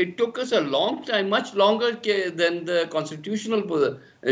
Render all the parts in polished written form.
it took us a long time, much longer than the constitutional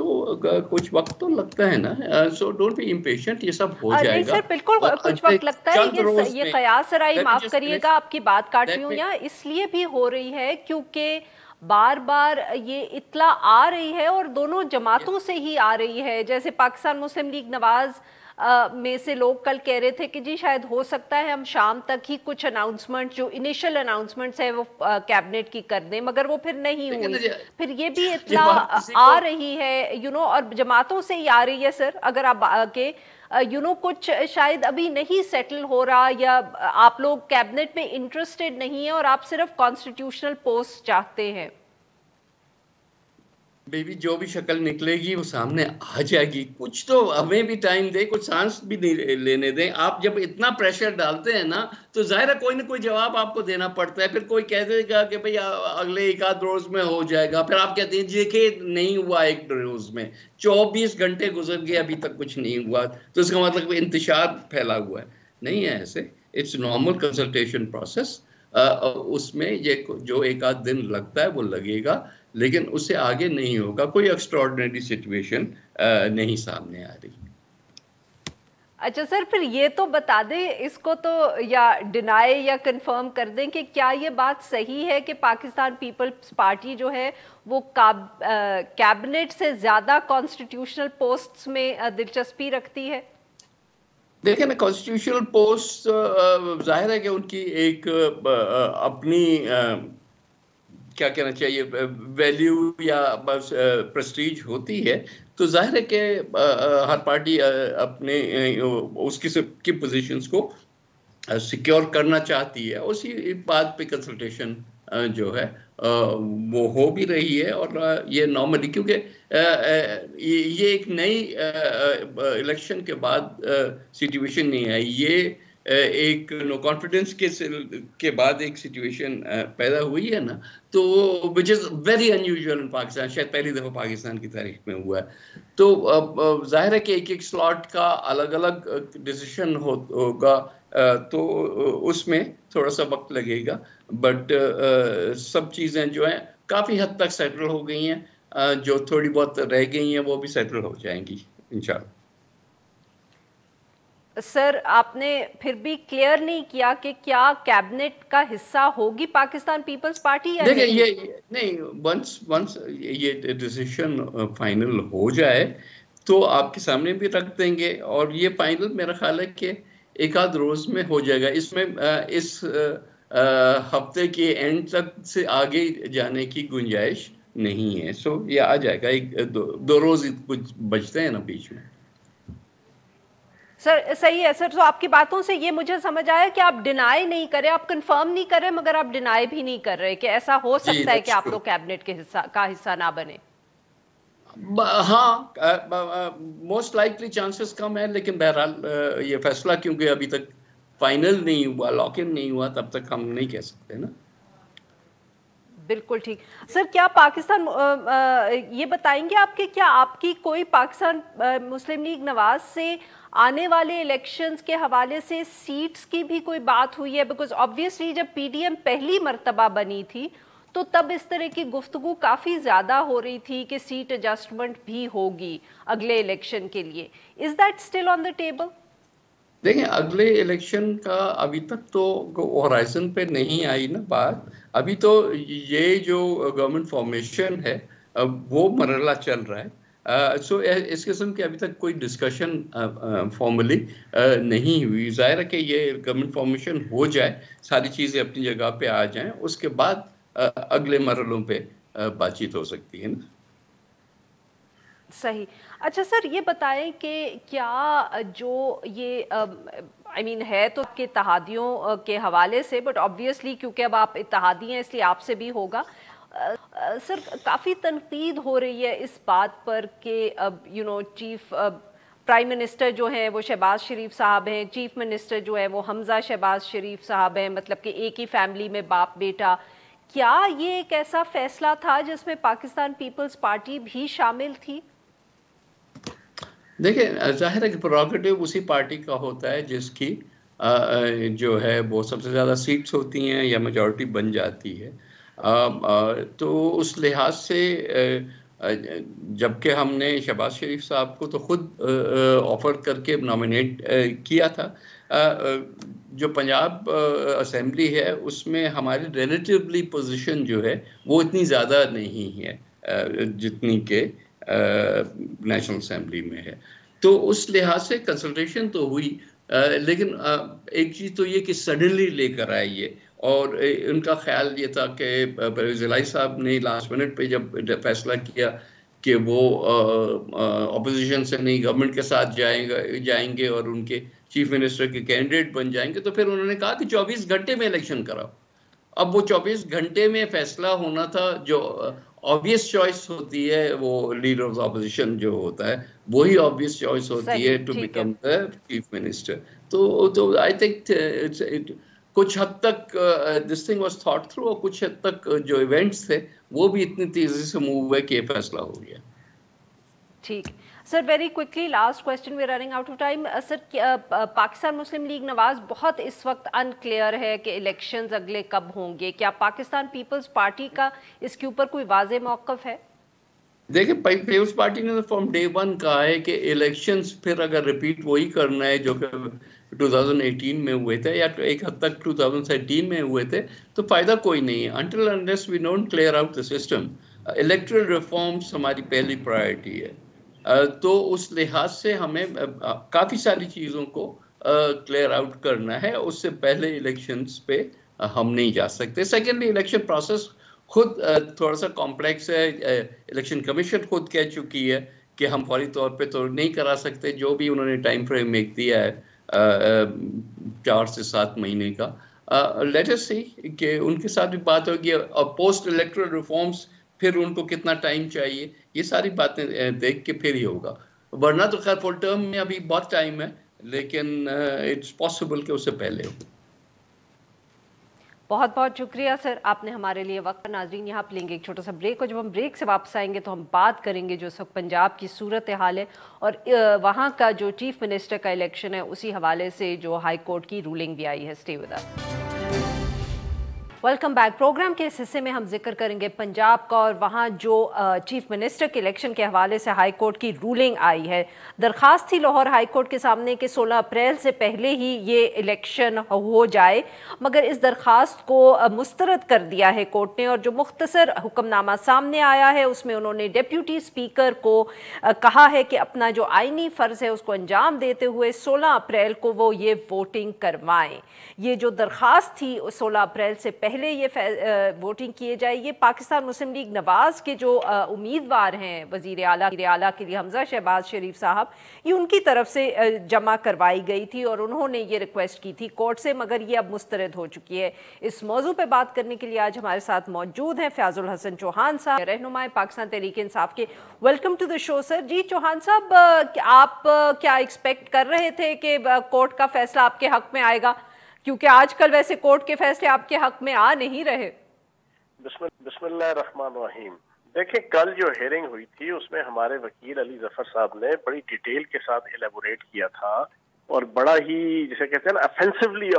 تو کچھ وقت تو لگتا ہے نا. سو ڈونٹ بی امپیشنٹ, یہ سب ہو نہیں جائے گا. سر بالکل کچھ وقت لگتا ہے. یہ قیاس رائے معاف کریے گا آپ کی بات کاٹ رہی ہوں یہاں, اس لیے بھی ہو رہی ہے کیونکہ بار بار یہ اطلاع آ رہی ہے اور دونوں جماعتوں سے ہی آ رہی ہے. جیسے پاکستان مسلم لیگ نواز میں سے لوگ کل کہہ رہے تھے کہ جی شاید ہو سکتا ہے ہم شام تک ہی کچھ اناؤنسمنٹ جو انیشل اناؤنسمنٹس ہیں وہ کیبنٹ کی کر دیں, مگر وہ پھر نہیں ہوئی. پھر یہ بھی اطلاع آ رہی ہے اور جماعتوں سے ہی آ رہی ہے سر, اگر آپ کہ کچھ شاید ابھی نہیں سیٹل ہو رہا, یا آپ لوگ کیبنٹ میں انٹرسٹڈ نہیں ہیں اور آپ صرف کانسٹیٹیوشنل پوسٹ چاہتے ہیں. بیبی جو بھی شکل نکلے گی وہ سامنے آ جائے گی. کچھ تو ہمیں بھی ٹائم دے, کچھ سانس بھی لینے دیں. آپ جب اتنا پریشر ڈالتے ہیں نا تو ظاہر ہے کوئی نہ کوئی جواب آپ کو دینا پڑتا ہے. پھر کوئی کہہ دے گا کہ بھئی اگلے ایک آدھ روز میں ہو جائے گا, پھر آپ کہتے ہیں جی کہ نہیں ہوا ایک روز میں, 24 گھنٹے گزر گئے ابھی تک کچھ نہیں ہوا, تو اس کا مطلب انتشار پھیلا ہوا ہے. نہیں ہے ایسے. It's normal consultation process. اس میں یہ جو ایک آدھ دن لگتا ہے وہ لگے گا, لیکن اس سے آگے نہیں ہوگا. کوئی ایکسٹراڈنری سچویشن نہیں سامنے آ رہی. اچھا سر, پھر یہ تو بتا دیں اس کو تو, یا ڈینائی یا کنفرم کر دیں کہ کیا یہ بات صحیح ہے کہ پاکستان پیپلز پارٹی جو ہے وہ کیبنٹ سے زیادہ کانسٹیٹیوشنل پوسٹس میں دلچسپی رکھتی ہے؟ دیکھیں نا, کانسٹیٹیوشنل پوسٹ ظاہر ہے کہ ان کی ایک اپنی کیا کہنا چاہیے ویلیو یا بس پریسٹیج ہوتی ہے. تو ظاہر ہے کہ ہر پارٹی اپنے اس کی پوزیشنز کو سیکیور کرنا چاہتی ہے. اسی بات پہ کنسلٹیشن جو ہے وہ ہو بھی رہی ہے, اور یہ نارملی کیونکہ یہ ایک نئی الیکشن کے بعد سچویشن نہیں ہے. یہ ایک نو کانفیڈنس کے بعد ایک سچویشن پیدا ہوئی ہے نا, تو which is very unusual in Pakistan. شاید پہلی دفعہ پاکستان کی تاریخ میں ہوا ہے. تو ظاہر ہے کہ ایک ایک سلاٹ کا الگ الگ ڈیسیشن ہوگا, تو اس میں تھوڑا سا وقت لگے گا. بٹ سب چیزیں جو ہیں کافی حد تک سیٹل ہو گئی ہیں. جو تھوڑی بہت رہ گئی ہیں وہ بھی سیٹل ہو جائیں گی انشاءاللہ. سر آپ نے پھر بھی کلیئر نہیں کیا کہ کیا کیبنٹ کا حصہ ہوگی پاکستان پیپلز پارٹی یا دیکھیں نہیں؟ یہ نہیں, ونس یہ ڈیسیشن فائنل ہو جائے تو آپ کے سامنے بھی رکھ دیں گے, اور یہ فائنل میرا خیال ہے کہ ایک آدھ روز میں ہو جائے گا. اس میں اس ہفتے کے اینڈ تک سے آگے جانے کی گنجائش نہیں ہے. سو یہ آ جائے گا, ایک دو روز کچھ بچتے ہیں نا بیچ میں. سر صحیح ہے سر. تو آپ کی باتوں سے یہ مجھے سمجھ آیا کہ آپ ڈینائی نہیں کرے, آپ کنفرم نہیں کرے, مگر آپ ڈینائی بھی نہیں کر رہے کہ ایسا ہو سکتا ہے کہ آپ لوگ کیبنٹ کے حصہ نہ بنے. ہاں موسٹ لائکلی چانسز کم ہے, لیکن بہرحال یہ فیصلہ کیونکہ ابھی تک فائنل نہیں ہوا, لاک ان نہیں ہوا, تب تک ہم نہیں کہہ سکتے نا. بالکل ٹھیک. سر کیا پاکستان یہ بتائیں گے آپ کہ کیا آپ کی کوئی پاکستان مسلم لیگ نواز سے آنے والے الیکشنز کے حوالے سے سیٹس کی بھی کوئی بات ہوئی ہے؟ بیکاز آبویسلی جب پی ڈی ایم پہلی مرتبہ بنی تھی تو تب اس طرح کی گفتگو کافی زیادہ ہو رہی تھی کہ سیٹ ایڈجسٹمنٹ بھی ہوگی اگلے الیکشن کے لیے. Is that still on the table? دیکھیں اگلے الیکشن کا ابھی تک تو ہورائزن پہ نہیں آئی نا بات. ابھی تو یہ جو گورنمنٹ فارمیشن ہے وہ مرحلہ چل رہا ہے. سو اس قسم کی ابھی تک کوئی ڈسکشن فارملی نہیں ہوئی. ظاہر ہے کہ یہ گورنمنٹ فارمیشن ہو جائے, ساری چیزیں اپنی جگہ پہ آ جائیں, اس کے بعد اگلے مرحلوں پہ بات چیت ہو سکتی ہے نا. صحیح. اچھا سر یہ بتائیں کہ کیا جو یہ ہے تو کہ اتحادیوں کے حوالے سے, بٹ آبویسلی کیونکہ اب آپ اتحادی ہیں اس لیے آپ سے بھی ہوگا. سر کافی تنقید ہو رہی ہے اس بات پر کہ چیف پرائم منسٹر جو ہیں وہ شہباز شریف صاحب ہیں, چیف منسٹر جو ہے وہ حمزہ شہباز شریف صاحب ہیں, مطلب کہ ایک ہی فیملی میں باپ بیٹا. کیا یہ ایک ایسا فیصلہ تھا جس میں پاکستان پیپلز پارٹی بھی شامل تھی؟ دیکھیں ظاہر ہے کہ پروگریٹو اسی پارٹی کا ہوتا ہے جس کی جو ہے وہ سب سے زیادہ سیٹس ہوتی ہیں یا میجورٹی بن جاتی ہے. تو اس لحاظ سے جبکہ ہم نے شہباز شریف صاحب کو تو خود آفر کر کے نامینیٹ کیا تھا. جو پنجاب اسمبلی ہے اس میں ہماری ریلیٹیولی پوزیشن جو ہے وہ اتنی زیادہ نہیں ہے جتنی کہ نیشنل اسمبلی میں ہے. تو اس لحاظ سے کنسلٹیشن تو ہوئی, لیکن ایک چیز تو یہ کہ سڈنلی لے کر آئے یہ, اور ان کا خیال یہ تھا کہ پرویز الہی صاحب نے لاسٹ منٹ پہ جب فیصلہ کیا کہ وہ اپوزیشن سے نہیں گورنمنٹ کے ساتھ جائیں گے اور ان کے چیف منسٹر کے کینڈیڈیٹ بن جائیں گے, تو پھر انہوں نے کہا کہ 24 گھنٹے میں الیکشن کراؤ. اب وہ 24 گھنٹے میں فیصلہ ہونا تھا, جو آبویس چوائس ہوتی ہے وہ لیڈر آف اپوزیشن جو ہوتا ہے وہی آبویس چوائس ہوتی ہے to become the chief minister. تو آئی تھنک کچھ حد تک this thing was thought through, اور کچھ حد تک جو ایونٹس تھے وہ بھی اتنی تیزی سے موو ہوئے کہ یہ فیصلہ ہو گیا. ٹھیک sir, very quickly last question, we are running out of time. Sir, Pakistan Muslim League Nawaz بہت اس وقت انکلیئر ہے کہ الیکشنز اگلے کب ہوں گے. کیا پاکستان پیپلز پارٹی کا اس کے اوپر کوئی واضح موقف ہے؟ دیکھیں, پیپلز پارٹی نے فرام ڈے ون کہا ہے کہ الیکشنز پھر اگر ریپیٹ وہی کرنا ہے جو کہ 2018 میں ہوئے تھے یا ایک حد تک 2013 میں ہوئے تھے, تو فائدہ کوئی نہیں ہے until unless we don't clear out the system. Electoral reforms ہماری پہلی پرائرٹی ہے, تو اس لحاظ سے ہمیں کافی ساری چیزوں کو کلیئر آؤٹ کرنا ہے. اس سے پہلے الیکشنز پہ ہم نہیں جا سکتے. سیکنڈلی, الیکشن پروسیس خود تھوڑا سا کمپلیکس ہے. الیکشن کمیشن خود کہہ چکی ہے کہ ہم فوری طور پہ تو نہیں کرا سکتے, جو بھی انہوں نے ٹائم فریم ایک دیا ہے 4 سے 7 مہینے کا. لیٹ اس سی کہ ان کے ساتھ بھی بات ہوگی, اور پوسٹ الیکٹرل ریفارمز پھر ان کو کتنا ٹائم چاہیے, یہ ساری باتیں دیکھ کے پھر ہی ہوگا. ورنہ تو خیر فل ٹرم میں ابھی بہت ٹائم ہے, لیکن اٹس پاسبل کہ اس سے پہلے ہو. بہت بہت شکریہ سر, آپ نے ہمارے لیے وقت. ناظرین, یہاں پہ لیں گے ایک چھوٹا سا بریک, اور جب ہم بریک سے واپس آئیں گے تو ہم بات کریں گے جو اس وقت پنجاب کی صورتحال ہے اور وہاں کا جو چیف منسٹر کا الیکشن ہے اسی حوالے سے جو ہائی کورٹ کی رولنگ بھی آئی ہے. Stay with us. Welcome back. Program کے اس حصے میں ہم ذکر کریں گے پنجاب کا, اور وہاں جو چیف منسٹر کے الیکشن کے حوالے سے ہائی کورٹ کی رولنگ آئی ہے. درخواست تھی لاہور ہائی کورٹ کے سامنے کہ 16 اپریل سے پہلے ہی یہ الیکشن ہو جائے, مگر اس درخواست کو مسترد کر دیا ہے کورٹ نے, اور جو مختصر حکم نامہ سامنے آیا ہے اس میں انہوں نے ڈپٹی اسپیکر کو کہا ہے کہ اپنا جو آئینی فرض ہے اس کو انجام دیتے ہوئے 16 اپریل کو وہ یہ ووٹنگ کروائیں. یہ جو درخواست تھی 16 اپریل سے پہلے یہ ووٹنگ کیے جائے, یہ پاکستان مسلم لیگ نواز کے جو امیدوار ہیں وزیر اعلیٰ کے لیے حمزہ شہباز شریف صاحب, یہ ان کی طرف سے جمع کروائی گئی تھی اور انہوں نے یہ ریکویسٹ کی تھی کورٹ سے, مگر یہ اب مسترد ہو چکی ہے. اس موضوع پہ بات کرنے کے لیے آج ہمارے ساتھ موجود ہیں فیاض الحسن چوہان صاحب, رہنمائے پاکستان تحریک انصاف کے. ویلکم ٹو دا شو سر. جی چوہان صاحب, آپ کیا ایکسپیکٹ کر رہے تھے کہ کورٹ کا فیصلہ آپ کے حق میں آئے گا, کیونکہ آج کل ویسے کورٹ کے فیصلے آپ کے حق میں آ نہیں رہے؟ بسم اللہ الرحمن الرحیم. دیکھیں, کل جو ہیئرنگ ہوئی تھی اس میں ہمارے وکیل علی ظفر صاحب نے بڑی ڈیٹیل کے ساتھ ایلیبوریٹ کیا تھا, اور بڑا ہی جسے کہتے ہیں نا افینسولی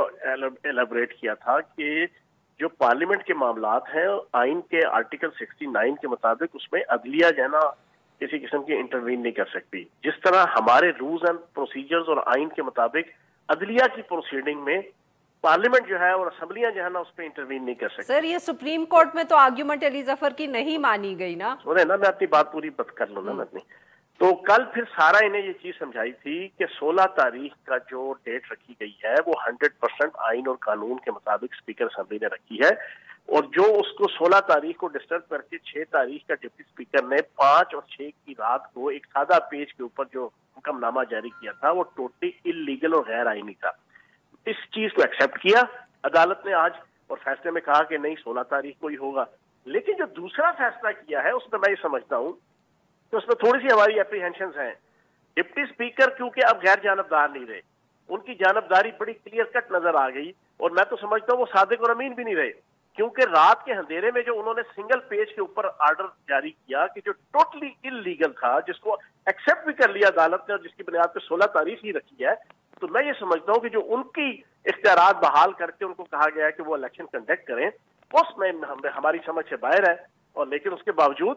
ایلیبوریٹ کیا تھا کہ جو پارلیمنٹ کے معاملات ہیں آئین کے آرٹیکل 69 کے مطابق اس میں عدلیہ جو ہے نا کسی قسم کی انٹروین نہیں کر سکتی. جس طرح ہمارے رولز اینڈ پروسیجرز اور آئین کے مطابق عدلیہ کی پروسیڈنگ میں پارلیمنٹ جو ہے اور اسمبلیاں جو ہے نا اس پہ انٹروین نہیں کر سکتی. سر, یہ سپریم کورٹ میں تو آرگیومنٹ علی ظفر کی نہیں مانی گئی نا. سنیں نا, میں اپنی بات پوری کر لوں نا میں اپنی. تو کل پھر سارا انہیں یہ چیز سمجھائی تھی کہ 16 تاریخ کا جو ڈیٹ رکھی گئی ہے وہ 100% آئین اور قانون کے مطابق اسپیکر اسمبلی نے رکھی ہے, اور جو اس کو 16 تاریخ کو ڈسٹرب کر کے 6 تاریخ کا ڈپٹی اسپیکر نے 5 اور 6 کی رات کو ایک سادہ پیج کے اوپر جو حکم نامہ جاری کیا تھا وہ ٹوٹلی انلیگل اور غیر آئینی تھا. اس چیز کو ایکسیپٹ کیا عدالت نے آج, اور فیصلے میں کہا کہ نہیں 16 تاریخ کو ہی ہوگا. لیکن جو دوسرا فیصلہ کیا ہے اس میں یہ سمجھتا ہوں کہ اس میں تھوڑی سی ہماری اپریہنشنز ہیں. ڈپٹی اسپیکر کیونکہ اب غیر جانبدار نہیں رہے, ان کی جانبداری بڑی کلیئر کٹ نظر آ گئی, اور میں تو سمجھتا ہوں وہ صادق اور امین بھی نہیں رہے, کیونکہ رات کے اندھیرے میں جو انہوں نے سنگل پیج کے اوپر آرڈر جاری کیا کہ جو ٹوٹلی انلیگل تھا, جس کو ایکسیپٹ بھی کر لیا عدالت نے اور جس کی بنیاد پہ 16 تاریخ ہی رکھی ہے, تو میں یہ سمجھتا ہوں کہ جو ان کی اختیارات بحال کر کے ان کو کہا گیا ہے کہ وہ الیکشن کنڈکٹ کریں, اس میں ہماری سمجھ سے باہر ہے. اور لیکن اس کے باوجود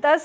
10